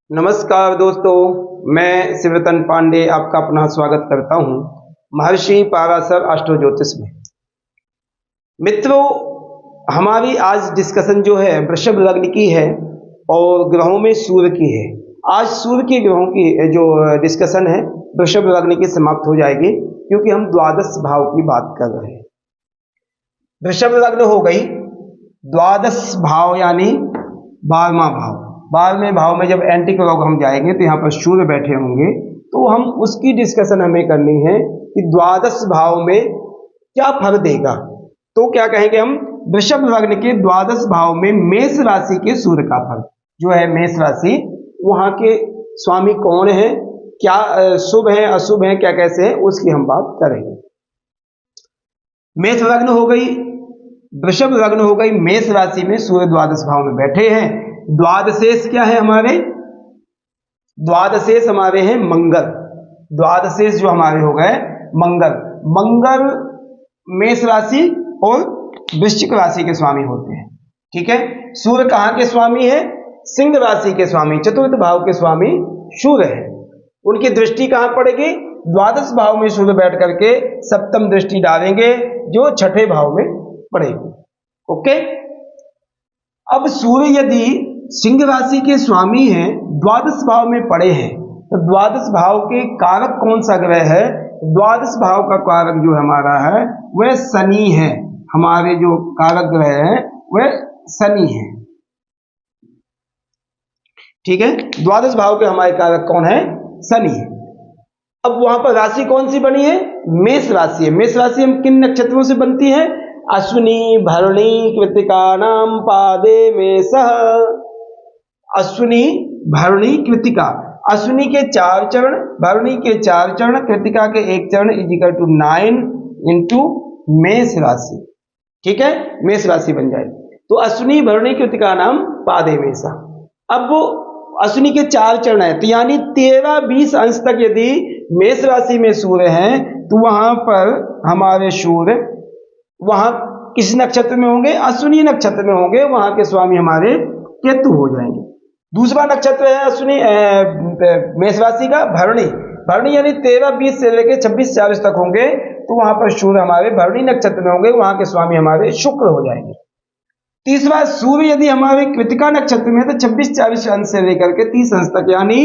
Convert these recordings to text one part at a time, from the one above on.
नमस्कार दोस्तों, मैं शिवरतन पांडे आपका पुनः स्वागत करता हूं महर्षि पाराशर एस्ट्रो ज्योतिष में। मित्रों, हमारी आज डिस्कशन जो है वृषभ लग्न की है और ग्रहों में सूर्य की है। आज सूर्य के ग्रहों की जो डिस्कशन है वृषभ लग्न की समाप्त हो जाएगी, क्योंकि हम द्वादश भाव की बात कर रहे हैं। वृषभ लग्न हो गई, द्वादश भाव यानी 12वां भाव। 12वें भाव में जब एंटी क्लॉक हम जाएंगे तो यहाँ पर सूर्य बैठे होंगे, तो हम उसकी डिस्कशन हमें करनी है कि द्वादश भाव में क्या फल देगा। तो क्या कहेंगे हम, वृषभ लग्न के द्वादश भाव में मेष राशि के सूर्य का फल जो है, मेष राशि वहां के स्वामी कौन है, क्या शुभ है अशुभ है, क्या कैसे है, उसकी हम बात करेंगे। मेष लग्न हो गई, वृषभ लग्न हो गई, मेष राशि में सूर्य द्वादश भाव में बैठे हैं। द्वादशेष क्या है हमारे, द्वादशेष हमारे हैं मंगल। द्वादशेष जो हमारे हो गए मंगल। मंगल मेष राशि और वृश्चिक राशि के स्वामी होते हैं। ठीक है, सूर्य कहां के स्वामी है, सिंह राशि के स्वामी, चतुर्थ भाव के स्वामी सूर्य है। उनकी दृष्टि कहां पड़ेगी, द्वादश भाव में सूर्य बैठ करके सप्तम दृष्टि डालेंगे जो छठे भाव में पड़ेगी। ओके, अब सूर्य यदि सिंह राशि के स्वामी हैं, द्वादश भाव में पड़े हैं, तो द्वादश भाव के कारक कौन सा ग्रह है, द्वादश भाव का कारक जो हमारा है वह शनि है। हमारे जो कारक ग्रह है वह शनि है। ठीक है, द्वादश भाव के हमारे कारक कौन है, शनि है। अब वहां पर राशि कौन सी बनी है, मेष राशि है। मेष राशि हम किन नक्षत्रों से बनती है, अश्विनी भरणी कृत्तिका नाम पादे मेषः। अश्विनी भरणी कृत्तिका, अश्विनी के 4 चरण, भरणी के 4 चरण, कृत्तिका के 1 चरण इक्वल टू 9 इंटू मेष राशि। ठीक है, मेष राशि बन जाएगी। तो अश्विनी भरणी कृत्तिका नाम पादे मेषः। अब वो अश्विनी के 4 चरण है, तो यानी 13-20 अंश तक यदि मेष राशि में सूर्य हैं, तो वहां पर हमारे सूर्य वहां किस नक्षत्र में होंगे, अश्विनी नक्षत्र में होंगे। वहां के स्वामी हमारे केतु हो जाएंगे। दूसरा नक्षत्र है अश्विनी मेष राशि का भरणी। भरणी यानी 13-20 से लेकर 26-40 तक होंगे, तो वहां पर सूर्य हमारे भरणी नक्षत्र में होंगे। वहां के स्वामी हमारे शुक्र हो जाएंगे। तीसरा, सूर्य यदि हमारे कृत्तिका नक्षत्र में है तो 26-40 अंश से लेकर के 30 अंश तक, यानी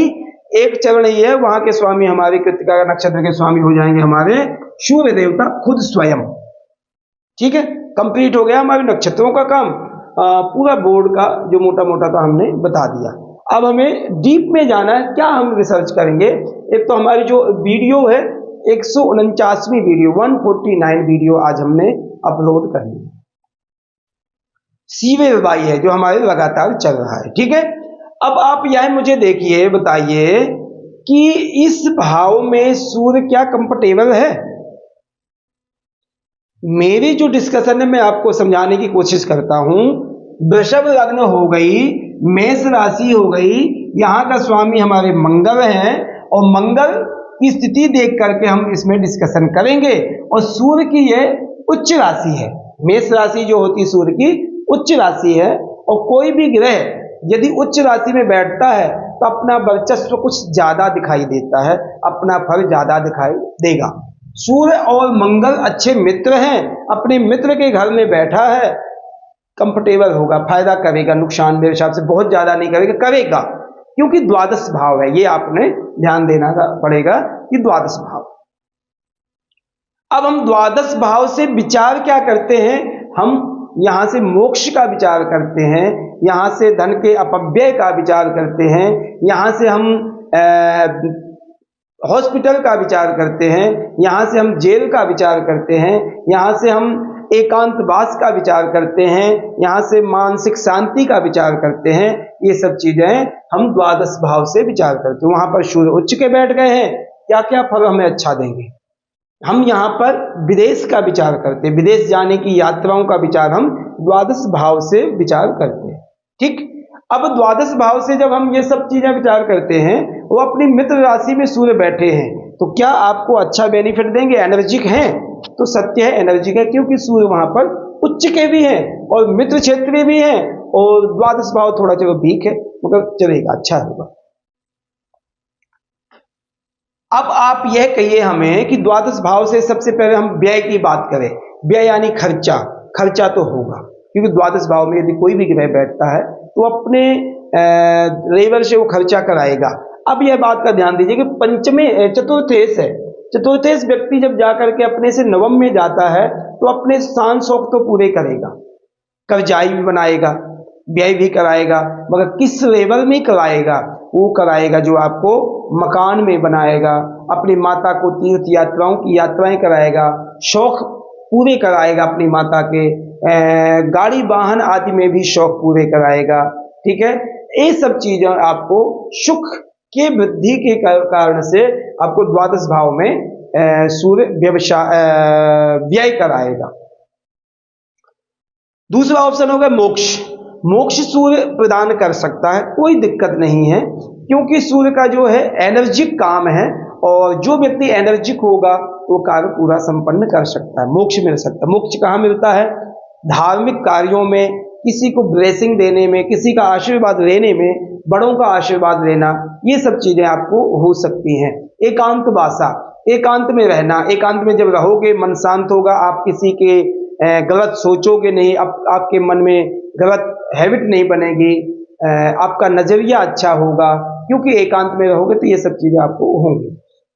1 चरण ही है, वहां के स्वामी हमारे कृत्तिका नक्षत्र के स्वामी हो जाएंगे हमारे सूर्य देवता खुद स्वयं। ठीक है, कंप्लीट हो गया हमारे नक्षत्रों का काम। पूरा बोर्ड का जो मोटा मोटा था हमने बता दिया। अब हमें डीप में जाना है, क्या हम रिसर्च करेंगे। एक तो हमारी जो वीडियो है 149वीं वीडियो, 149 वीडियो आज हमने अपलोड करनी है। सीवे वाई है जो हमारे लगातार चल रहा है। ठीक है, अब आप यह मुझे देखिए, बताइए कि इस भाव में सूर्य क्या कंफर्टेबल है। मेरी जो डिस्कशन है मैं आपको समझाने की कोशिश करता हूं। वृषभ लग्न हो गई, मेष राशि हो गई, यहां का स्वामी हमारे मंगल हैं, और मंगल की स्थिति देख करके हम इसमें डिस्कशन करेंगे। और सूर्य की यह उच्च राशि है, मेष राशि जो होती है सूर्य की उच्च राशि है। और कोई भी ग्रह यदि उच्च राशि में बैठता है तो अपना वर्चस्व कुछ ज्यादा दिखाई देता है, अपना फल ज्यादा दिखाई देगा। सूर्य और मंगल अच्छे मित्र हैं, अपने मित्र के घर में बैठा है, कंफर्टेबल होगा, फायदा करेगा, नुकसान मेरे हिसाब से बहुत ज्यादा नहीं करेगा, क्योंकि द्वादश भाव है। ये आपने ध्यान देना पड़ेगा कि द्वादश भाव। अब हम द्वादश भाव से विचार क्या करते हैं, हम यहां से मोक्ष का विचार करते हैं, यहां से धन के अपव्यय का विचार करते हैं, यहां से हम हॉस्पिटल का विचार करते हैं, यहां से हम जेल का विचार करते हैं, यहां से हम एकांतवास का विचार करते हैं, यहां से मानसिक शांति का विचार करते हैं। ये सब चीजें हम द्वादश भाव से विचार करते हैं। वहां पर सूर्य उच्च के बैठ गए हैं, क्या क्या फल हमें अच्छा देंगे। हम यहाँ पर विदेश का विचार करते हैं, विदेश जाने की यात्राओं का विचार हम द्वादश भाव से विचार करते हैं। ठीक, अब द्वादश भाव से जब हम ये सब चीजें विचार करते हैं, वो अपनी मित्र राशि में सूर्य बैठे हैं, तो क्या आपको अच्छा बेनिफिट देंगे, एनर्जिक हैं। तो सत्य है एनर्जिक है, क्योंकि सूर्य वहां पर उच्च के भी हैं और मित्र क्षेत्रीय भी हैं, और द्वादश भाव थोड़ा चलो वीक है, मगर चलेगा, अच्छा होगा। अब आप यह कहिए हमें कि द्वादश भाव से सबसे पहले हम व्यय की बात करें। व्यय यानी खर्चा, खर्चा तो होगा, क्योंकि द्वादश भाव में यदि कोई भी ग्रह बैठता है तो अपने लेवल से वो खर्चा कराएगा। अब यह बात का ध्यान दीजिए कि पंचमे चतुर्थेश है, चतुर्थेश व्यक्ति जब जाकर के अपने से नवम में जाता है तो अपने शान शौक तो पूरे करेगा, कर्जाई भी बनाएगा, व्यय भी कराएगा, मगर किस लेवल में कराएगा? वो कराएगा जो आपको मकान में बनाएगा, अपनी माता को तीर्थ यात्राओं की यात्राएं कराएगा, शौक पूरे कराएगा अपनी माता के, गाड़ी वाहन आदि में भी शौक पूरे कराएगा। ठीक है, ये सब चीजें आपको सुख के वृद्धि के कारण से आपको द्वादश भाव में सूर्य व्यय कराएगा। दूसरा ऑप्शन होगा मोक्ष। मोक्ष सूर्य प्रदान कर सकता है, कोई दिक्कत नहीं है, क्योंकि सूर्य का जो है एनर्जिक काम है, और जो व्यक्ति एनर्जिक होगा वो कार्य पूरा संपन्न कर सकता है, मोक्ष मिल सकता है। मोक्ष कहाँ मिलता है? धार्मिक कार्यों में, किसी को ब्लेसिंग देने में, किसी का आशीर्वाद लेने में, बड़ों का आशीर्वाद लेना, ये सब चीजें आपको हो सकती हैं। एकांत वासा, एकांत में रहना, एकांत में जब रहोगे मन शांत होगा, आप किसी के गलत सोचोगे नहीं, आपके मन में गलत हैबिट नहीं बनेगी, आपका नजरिया अच्छा होगा, क्योंकि एकांत में रहोगे तो ये सब चीजें आपको होंगी।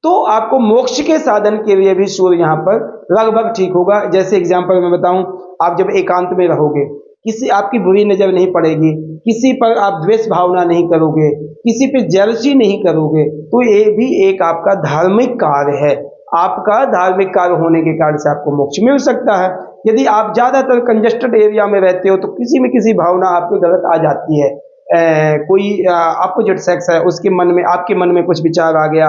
तो आपको मोक्ष के साधन के लिए भी सूर्य यहाँ पर लगभग ठीक होगा। जैसे एग्जाम्पल मैं बताऊं, आप जब एकांत में रहोगे, किसी आपकी बुरी नजर नहीं पड़ेगी, किसी पर आप द्वेष भावना नहीं करोगे, किसी पे जेलसी नहीं करोगे, तो ये भी एक आपका धार्मिक कार्य है। आपका धार्मिक कार्य होने के कारण से आपको मोक्ष मिल सकता है। यदि आप ज्यादातर कंजेस्टेड एरिया में रहते हो तो किसी में किसी भावना आपको गलत आ जाती है, कोई अपोजिट सेक्स है उसके मन में, आपके मन में कुछ विचार आ गया,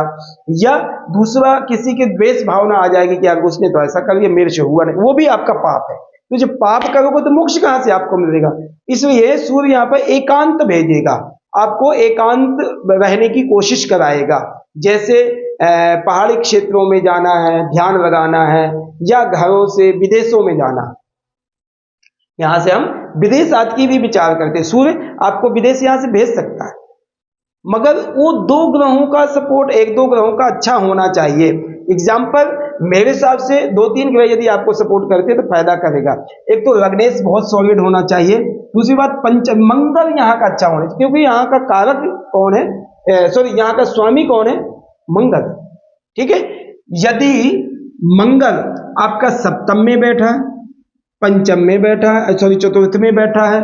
या दूसरा किसी के द्वेष भावना आ जाएगी कि यार उसने तो ऐसा कर लिया, मेरे से हुआ नहीं, वो भी आपका पाप है। तो जब पाप करोगे तो मोक्ष कहां से आपको मिलेगा? इसलिए सूर्य यहाँ पर एकांत भेजेगा, आपको एकांत रहने की कोशिश कराएगा। जैसे पहाड़ी क्षेत्रों में जाना है, ध्यान लगाना है, या घरों से विदेशों में जाना, यहां से हम विदेश आदि की भी विचार करते हैं, सूर्य आपको विदेश यहां से भेज सकता है, मगर वो दो ग्रहों का सपोर्ट, एक दो ग्रहों का अच्छा होना चाहिए। एग्जाम्पल मेरे हिसाब से 2-3 ग्रह यदि आपको सपोर्ट करते हैं तो फायदा करेगा। एक तो लग्नेश बहुत सॉलिड होना चाहिए, दूसरी बात मंगल यहाँ का अच्छा होना चाहिए, क्योंकि यहाँ का कारक कौन है, सॉरी यहाँ का स्वामी कौन है? मंगल। ठीक है, यदि मंगल आपका सप्तम में बैठा है, पंचम में बैठा है, सॉरी चतुर्थ में बैठा है,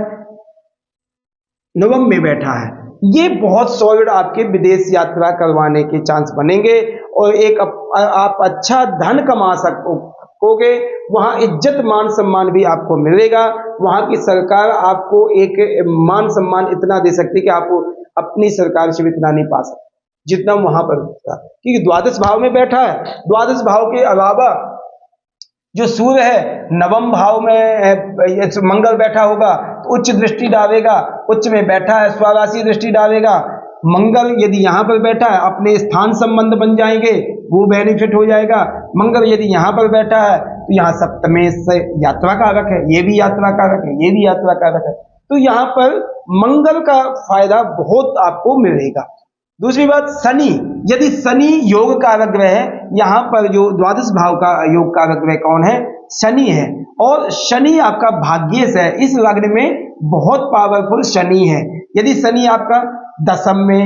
नवम में बैठा है, ये बहुत सॉलिड आपके विदेश यात्रा करवाने के चांस बनेंगे, और एक आप अच्छा धन कमा सकोगे, वहां इज्जत मान सम्मान भी आपको मिलेगा, वहां की सरकार आपको एक मान सम्मान इतना दे सकती है कि आप अपनी सरकार से भी इतना नहीं पा सकते जितना वहां पर मिलता, क्योंकि द्वादश भाव में बैठा है। द्वादश भाव के अलावा जो सूर्य है नवम भाव में मंगल बैठा होगा तो उच्च दृष्टि डालेगा, उच्च में बैठा है स्वराशि दृष्टि डालेगा। मंगल यदि यहाँ पर बैठा है अपने स्थान संबंध बन जाएंगे, वो बेनिफिट हो जाएगा। मंगल यदि यहाँ पर बैठा है तो यहाँ सप्तमे से यात्रा कारक है, ये भी यात्रा कारक है, ये भी यात्रा कारक है, तो यहाँ पर मंगल का फायदा बहुत आपको मिलेगा। दूसरी बात शनि, यदि शनि योग कारक ग्रह है, यहाँ पर जो द्वादश भाव का योग कारक ग्रह कौन है? शनि है, और शनि आपका भाग्येश है, इस लग्न में बहुत पावरफुल शनि है। यदि शनि आपका दसम में,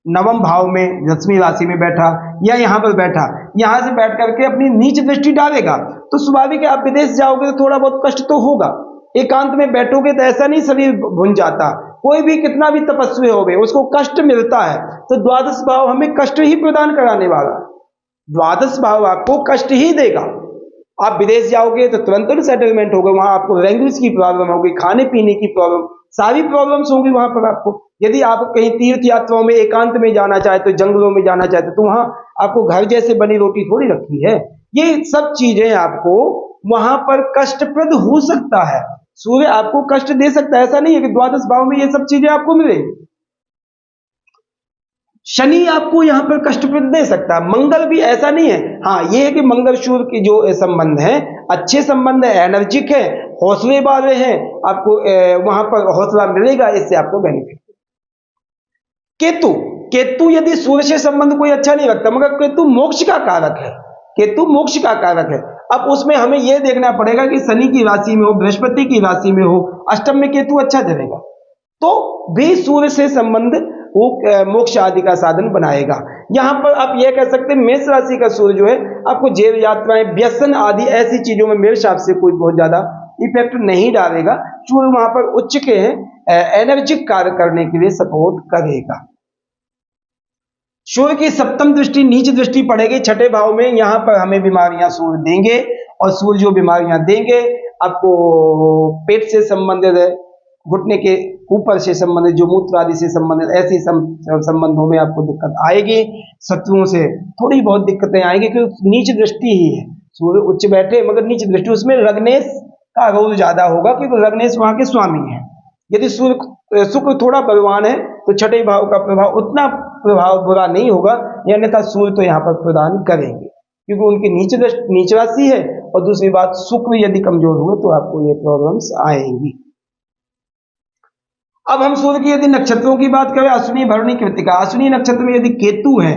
नवम भाव में, 10वीं राशि में बैठा, या यहाँ पर बैठा, यहाँ से बैठ करके अपनी नीच दृष्टि डालेगा, तो स्वाभाविक है आप विदेश जाओगे तो थोड़ा बहुत कष्ट तो होगा। एकांत में बैठोगे तो ऐसा नहीं शरीर भुन जाता, कोई भी कितना भी तपस्वी हो गए उसको कष्ट मिलता है, तो द्वादश भाव हमें कष्ट ही प्रदान कराने वाला है। द्वादश भाव आपको कष्ट ही देगा। आप विदेश जाओगे तो तुरंत सेटलमेंट होगा, वहां आपको लैंग्वेज की प्रॉब्लम होगी, खाने पीने की प्रॉब्लम, सारी प्रॉब्लम्स होंगी वहां पर आपको। यदि आप कहीं तीर्थ यात्राओं में एकांत में जाना चाहते हो, जंगलों में जाना चाहते हो, तो वहां आपको घर जैसे बनी रोटी थोड़ी रखी है। ये सब चीजें आपको वहां पर कष्टप्रद हो सकता है, सूर्य आपको कष्ट दे सकता है। ऐसा नहीं है कि द्वादश भाव में ये सब चीजें आपको मिलेगी। शनि आपको यहां पर कष्टप्रद दे सकता है, मंगल भी ऐसा नहीं है। हाँ, ये है कि मंगल सूर्य की जो संबंध है अच्छे संबंध है, एनर्जिक है, हौसले वाले हैं, आपको वहां पर हौसला मिलेगा, इससे आपको बेनिफिट। केतु, केतु यदि सूर्य से संबंध कोई अच्छा नहीं रखता, मगर केतु मोक्ष का कारक है, केतु मोक्ष का कारक है। अब उसमें हमें यह देखना पड़ेगा कि शनि की राशि में हो, बृहस्पति की राशि में हो, अष्टम में केतु अच्छा चलेगा तो भी सूर्य से संबंध वो मोक्ष आदि का साधन बनाएगा। यहां पर आप यह कह सकते हैं मेष राशि का सूर्य जो है आपको जेल यात्राएं, व्यसन आदि ऐसी चीजों में मेरे हिसाब से कोई बहुत ज्यादा इफेक्ट नहीं डालेगा। सूर्य वहां पर उच्च के हैं, एनर्जिक कार्य करने के लिए सपोर्ट करेगा। सूर्य की सप्तम दृष्टि नीच दृष्टि पड़ेगी छठे भाव में, यहां पर हमें बीमारियां सूर्य देंगे और सूर्य जो बीमारियां देंगे आपको पेट से संबंधित है, घुटने के ऊपर से संबंधित, जो मूत्र आदि से संबंधित ऐसे संबंधों में आपको दिक्कत आएगी। शत्रुओं से थोड़ी बहुत दिक्कतें आएंगी क्योंकि नीच दृष्टि ही है, सूर्य उच्च बैठे मगर नीच दृष्टि, उसमें लग्नेश का रोल ज्यादा होगा क्योंकि लग्नेश वहां के स्वामी है। यदि सूर्य शुक्र थोड़ा बलवान है तो छठे भाव का प्रभाव उतना प्रभाव बुरा नहीं होगा, अन्यथा सूर्य तो यहाँ पर प्रदान करेंगे क्योंकि उनकी नीच राशि है। और दूसरी बात, शुक्र यदि कमजोर हुए तो आपको ये प्रॉब्लम्स आएंगी। अब हम सूर्य की यदि नक्षत्रों की बात करें, अश्विनी भरणी कृतिका, अश्विनी नक्षत्र में यदि केतु है,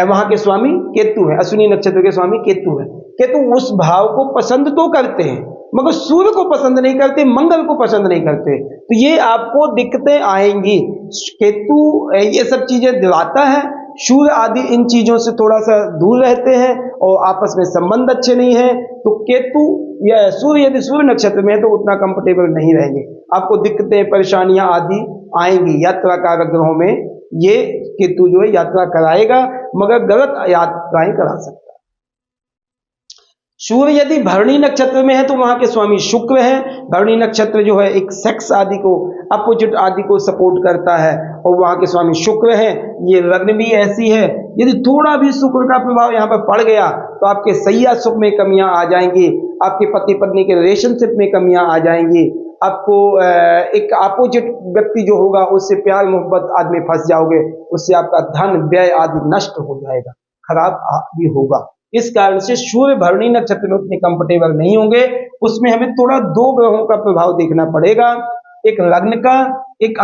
वहां के स्वामी केतु है, अश्विनी नक्षत्र के स्वामी केतु है। केतु उस भाव को पसंद तो करते हैं मगर सूर्य को पसंद नहीं करते, मंगल को पसंद नहीं करते, तो ये आपको दिक्कतें आएंगी। केतु ये सब चीजें दिलाता है, सूर्य आदि इन चीजों से थोड़ा सा दूर रहते हैं और आपस में संबंध अच्छे नहीं है, तो केतु या सूर्य यदि सूर्य नक्षत्र में है तो उतना कंफर्टेबल नहीं रहेंगे, आपको दिक्कतें परेशानियां आदि आएंगी। यात्रा कारक ग्रहों में ये केतु जो है यात्रा कराएगा मगर गलत यात्राएं करा सकता है। सूर्य यदि भरणी नक्षत्र में है तो वहां के स्वामी शुक्र है। भरणी नक्षत्र जो है एक सेक्स आदि को, अपोजिट आदि को सपोर्ट करता है और वहां के स्वामी शुक्र है। ये लग्न भी ऐसी है, यदि थोड़ा भी शुक्र का प्रभाव यहाँ पर पड़ गया तो आपके सैया सुख में कमियां आ जाएंगी, आपके पति पत्नी के रिलेशनशिप में कमियां आ जाएंगी, आपको एक अपोजिट व्यक्ति जो होगा उससे प्यार मोहब्बत आदि में फंस जाओगे, उससे आपका धन व्यय आदि नष्ट हो जाएगा, खराब आदि होगा। इस कारण से सूर्य भरणी नक्षत्र में उतने कंफर्टेबल नहीं होंगे। उसमें हमें थोड़ा दो ग्रहों का प्रभाव देखना पड़ेगा, एक लग्न का, एक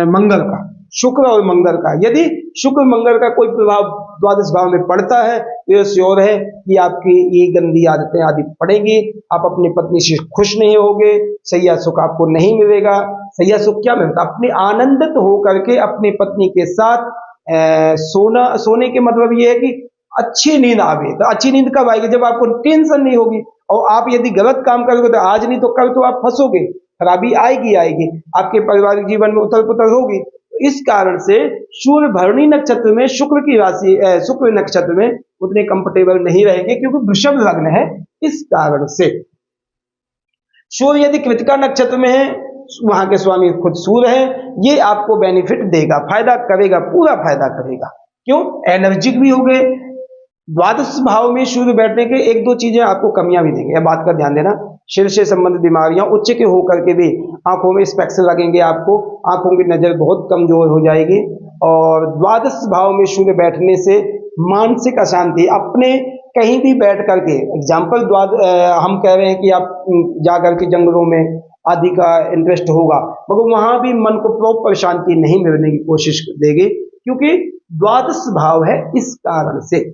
मंगल का, शुक्र और मंगल का। यदि शुक्र मंगल का कोई प्रभाव द्वादश भाव में पड़ता है तो यह श्योर है कि आपकी ये गंदी आदतें आदि पड़ेंगी, आप अपनी पत्नी से खुश नहीं होगे, सैया सुख आपको नहीं मिलेगा। सैया सुख क्या मिलता? अपने आनंदित होकर के अपनी पत्नी के साथ सोने के मतलब ये है कि अच्छी नींद आवे। तो अच्छी नींद कब आएगी? जब आपको टेंशन नहीं होगी। और आप यदि गलत काम करोगे तो आज नहीं तो कल तो आप फंसोगे, खराबी आएगी, आपके पारिवारिक जीवन में उथल पुथल होगी। तो इस कारण से सूर्य भरणी नक्षत्र में, शुक्र की राशि शुक्र नक्षत्र में उतने कंफर्टेबल नहीं रहेंगे क्योंकि वृषभ लग्न है। इस कारण से सूर्य यदि कृतिका नक्षत्र में है, वहां के स्वामी खुद सूर्य है, ये आपको बेनिफिट देगा, फायदा करेगा, पूरा फायदा करेगा। क्यों? एनर्जिक भी हो गए। द्वादश भाव में सूर्य बैठने के एक दो चीजें आपको कमियां भी देंगे, बात का ध्यान देना। सिर से संबंधित बीमारियां, उच्च के होकर के भी आंखों में स्पेक्स लगेंगे, आपको आंखों की नजर बहुत कमजोर हो जाएगी। और द्वादश भाव में सूर्य बैठने से मानसिक अशांति, अपने कहीं भी बैठ करके, एग्जाम्पल हम कह रहे हैं कि आप जाकर के जंगलों में आदि का इंटरेस्ट होगा, मगर वहां भी मन को प्रॉपर शांति नहीं मिलने की कोशिश देगी क्योंकि द्वादश भाव है। इस कारण से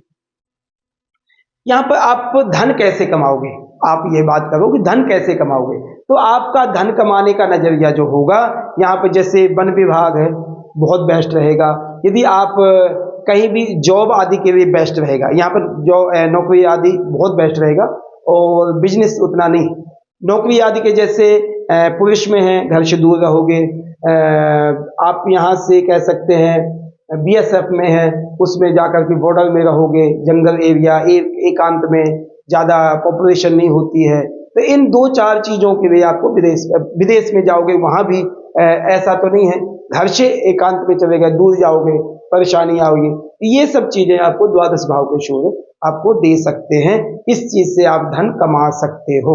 यहाँ पर आप धन कैसे कमाओगे, आप ये बात करो कि धन कैसे कमाओगे, तो आपका धन कमाने का नजरिया जो होगा, यहाँ पर जैसे वन विभाग है, बहुत बेस्ट रहेगा। यदि आप कहीं भी जॉब आदि के लिए बेस्ट रहेगा, यहाँ पर जो नौकरी आदि बहुत बेस्ट रहेगा। और बिजनेस उतना नहीं, नौकरी आदि के जैसे पुलिस में है, घर से दूर रहोगे। आप यहाँ से कह सकते हैं BSF में है, उसमें जाकर के बॉर्डर में रहोगे, जंगल एरिया, एकांत में, ज्यादा पॉपुलेशन नहीं होती है। तो इन दो चार चीजों के लिए आपको विदेश में जाओगे, वहां भी ऐसा तो नहीं है, घर से एकांत में चले गए, दूर जाओगे, परेशानी आओगी। ये सब चीजें आपको द्वादश भाव के सूर्य आपको दे सकते हैं, इस चीज से आप धन कमा सकते हो।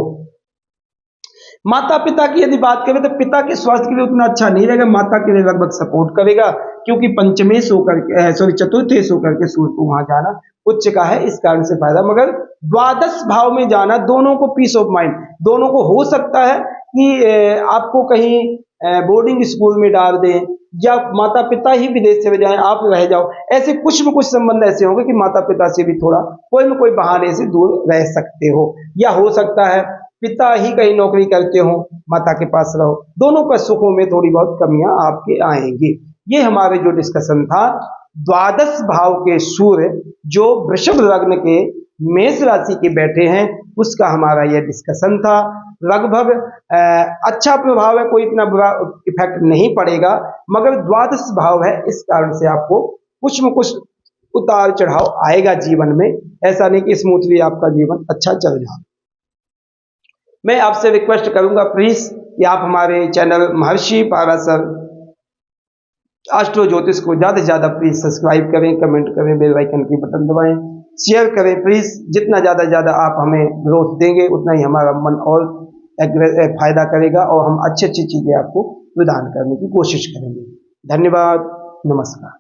माता पिता की यदि बात करें तो पिता के स्वास्थ्य के लिए उतना अच्छा नहीं रहेगा, माता के लिए लगभग सपोर्ट करेगा क्योंकि पंचमेश होकर चतुर्थेश होकर के सूर्य को वहां जाना उच्च का है, इस कारण से फायदा। मगर द्वादश भाव में जाना दोनों को पीस ऑफ माइंड, दोनों को हो सकता है कि आपको कहीं बोर्डिंग स्कूल में डाल दें या माता पिता ही विदेश चले जाएं, आप रह जाओ, ऐसे कुछ न कुछ संबंध ऐसे होंगे कि माता पिता से भी थोड़ा कोई न कोई बहाने से दूर रह सकते हो, या हो सकता है पिता ही कहीं नौकरी करते हो, माता के पास रहो। दोनों का सुखों में थोड़ी बहुत कमियां आपके आएंगी। ये हमारे जो डिस्कशन था द्वादश भाव के सूर्य जो वृषभ लग्न के मेष राशि के बैठे हैं, उसका हमारा यह डिस्कशन था। लगभग अच्छा प्रभाव है, कोई इतना बुरा इफेक्ट नहीं पड़ेगा, मगर द्वादश भाव है, इस कारण से आपको कुछ न कुछ उतार चढ़ाव आएगा जीवन में। ऐसा नहीं कि स्मूथली आपका जीवन अच्छा चल जाए। मैं आपसे रिक्वेस्ट करूंगा प्लीज कि आप हमारे चैनल महर्षि पाराशर एस्ट्रो ज्योतिष को ज्यादा से ज्यादा प्लीज सब्सक्राइब करें, कमेंट करें, बेल आइकन की बटन दबाएं, शेयर करें प्लीज। जितना ज्यादा आप हमें ग्रोथ देंगे उतना ही हमारा मन और फायदा करेगा और हम अच्छी चीजें आपको प्रदान करने की कोशिश करेंगे। धन्यवाद, नमस्कार।